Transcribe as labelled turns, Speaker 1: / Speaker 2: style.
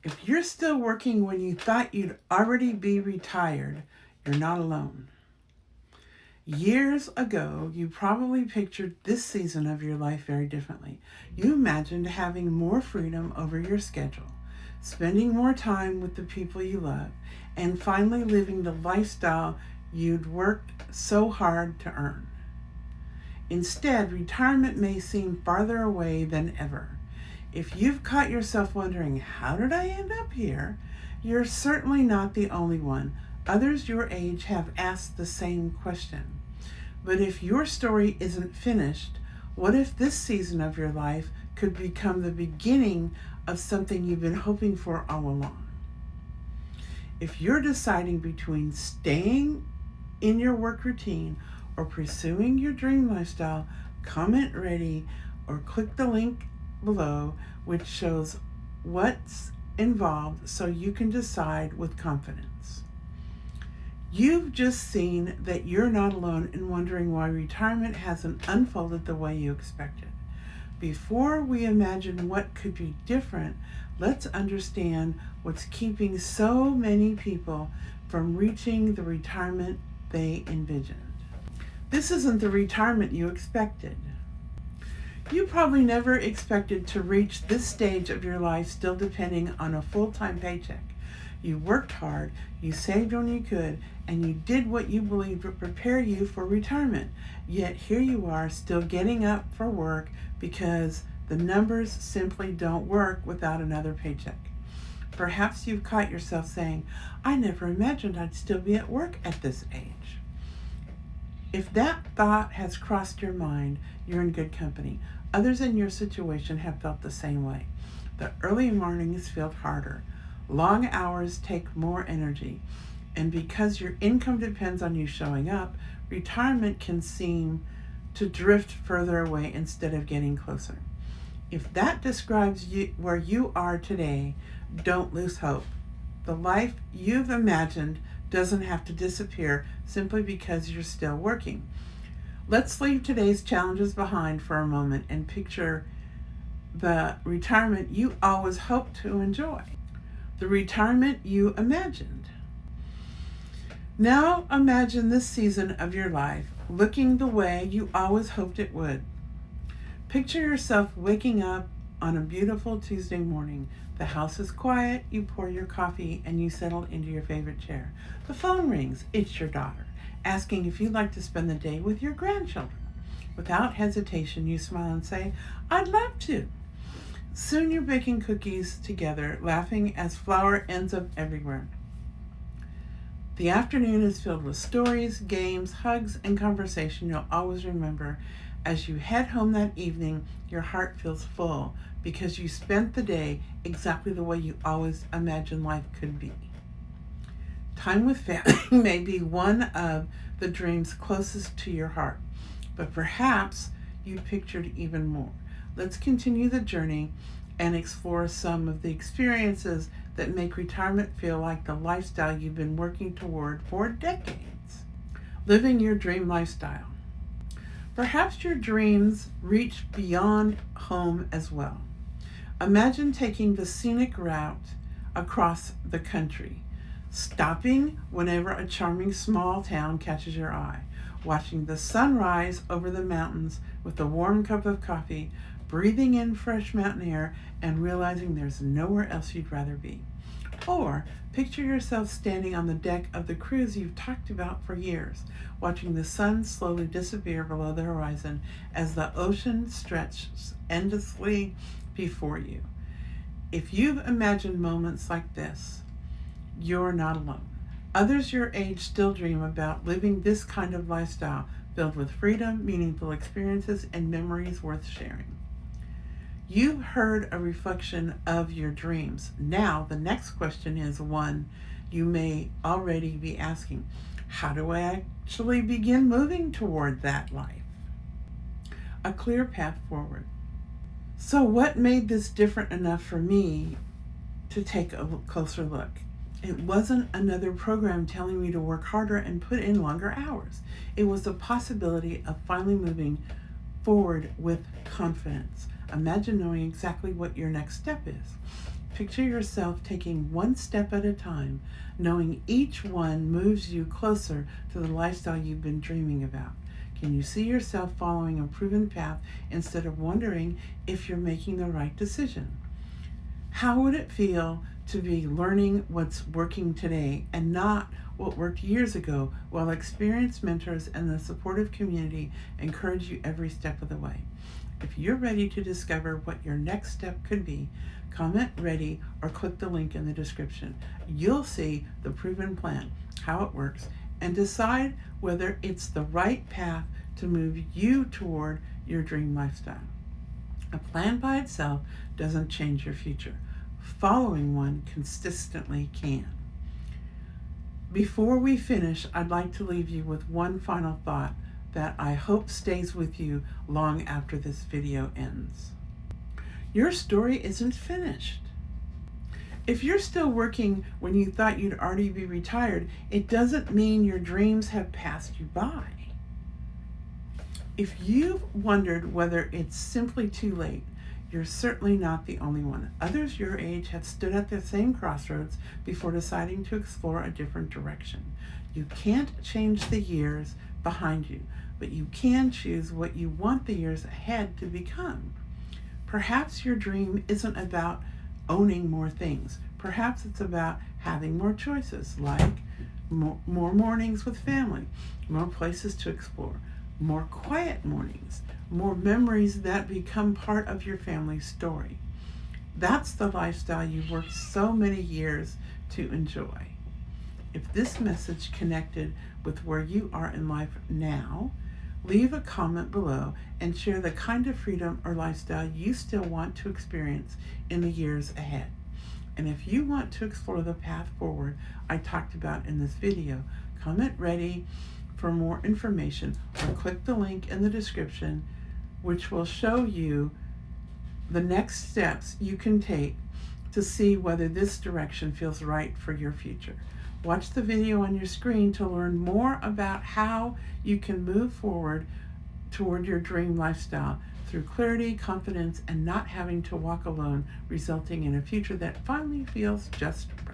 Speaker 1: If you're still working when you thought you'd already be retired, you're not alone. Years ago, you probably pictured this season of your life very differently. You imagined having more freedom over your schedule, spending more time with the people you love, and finally living the lifestyle you'd worked so hard to earn. Instead, retirement may seem farther away than ever. If you've caught yourself wondering, how did I end up here? You're certainly not the only one. Others your age have asked the same question. But if your story isn't finished, what if this season of your life could become the beginning of something you've been hoping for all along? If you're deciding between staying in your work routine or pursuing your dream lifestyle, comment ready or click the link below, which shows what's involved so you can decide with confidence. You've just seen that you're not alone in wondering why retirement hasn't unfolded the way you expected. Before we imagine what could be different, let's understand what's keeping so many people from reaching the retirement they envisioned. This isn't the retirement you expected. You probably never expected to reach this stage of your life still depending on a full-time paycheck. You worked hard, you saved when you could, and you did what you believed would prepare you for retirement. Yet here you are still getting up for work because the numbers simply don't work without another paycheck. Perhaps you've caught yourself saying, I never imagined I'd still be at work at this age. If that thought has crossed your mind, you're in good company. Others in your situation have felt the same way. The early mornings feel harder. Long hours take more energy. And because your income depends on you showing up, retirement can seem to drift further away instead of getting closer. If that describes where you are today, don't lose hope. The life you've imagined doesn't have to disappear simply because you're still working. Let's leave today's challenges behind for a moment and picture the retirement you always hoped to enjoy, the retirement you imagined. Now imagine this season of your life looking the way you always hoped it would. Picture yourself waking up on a beautiful Tuesday morning. The house is quiet, you pour your coffee, and you settle into your favorite chair. The phone rings. It's your daughter, asking if you'd like to spend the day with your grandchildren. Without hesitation, you smile and say, I'd love to. Soon you're baking cookies together, laughing as flour ends up everywhere. The afternoon is filled with stories, games, hugs, and conversation you'll always remember. As you head home that evening, your heart feels full because you spent the day exactly the way you always imagined life could be. Time with family may be one of the dreams closest to your heart, but perhaps you pictured even more. Let's continue the journey and explore some of the experiences that make retirement feel like the lifestyle you've been working toward for decades. Living your dream lifestyle. Perhaps your dreams reach beyond home as well. Imagine taking the scenic route across the country, stopping whenever a charming small town catches your eye, watching the sun rise over the mountains with a warm cup of coffee, breathing in fresh mountain air, and realizing there's nowhere else you'd rather be. Or picture yourself standing on the deck of the cruise you've talked about for years, watching the sun slowly disappear below the horizon as the ocean stretches endlessly before you. If you've imagined moments like this, you're not alone. Others your age still dream about living this kind of lifestyle, filled with freedom, meaningful experiences, and memories worth sharing. You've heard a reflection of your dreams. Now, the next question is one you may already be asking. How do I actually begin moving toward that life? A clear path forward. So what made this different enough for me to take a closer look? It wasn't another program telling me to work harder and put in longer hours. It was the possibility of finally moving forward with confidence. Imagine knowing exactly what your next step is. Picture yourself taking one step at a time, knowing each one moves you closer to the lifestyle you've been dreaming about. Can you see yourself following a proven path instead of wondering if you're making the right decision? How would it feel to be learning what's working today and not what worked years ago, while experienced mentors and the supportive community encourage you every step of the way? If you're ready to discover what your next step could be, comment ready or click the link in the description. You'll see the proven plan, how it works, and decide whether it's the right path to move you toward your dream lifestyle. A plan by itself doesn't change your future. Following one consistently can. Before we finish, I'd like to leave you with one final thought that I hope stays with you long after this video ends. Your story isn't finished. If you're still working when you thought you'd already be retired, it doesn't mean your dreams have passed you by. If you've wondered whether it's simply too late, you're certainly not the only one. Others your age have stood at the same crossroads before deciding to explore a different direction. You can't change the years behind you, but you can choose what you want the years ahead to become. Perhaps your dream isn't about owning more things. Perhaps it's about having more choices, like more mornings with family, more places to explore, more quiet mornings, more memories that become part of your family's story. That's the lifestyle you've worked so many years to enjoy. If this message connected with where you are in life now, leave a comment below and share the kind of freedom or lifestyle you still want to experience in the years ahead. And if you want to explore the path forward I talked about in this video, comment ready for more information or click the link in the description, which will show you the next steps you can take to see whether this direction feels right for your future. Watch the video on your screen to learn more about how you can move forward toward your dream lifestyle through clarity, confidence, and not having to walk alone, resulting in a future that finally feels just right.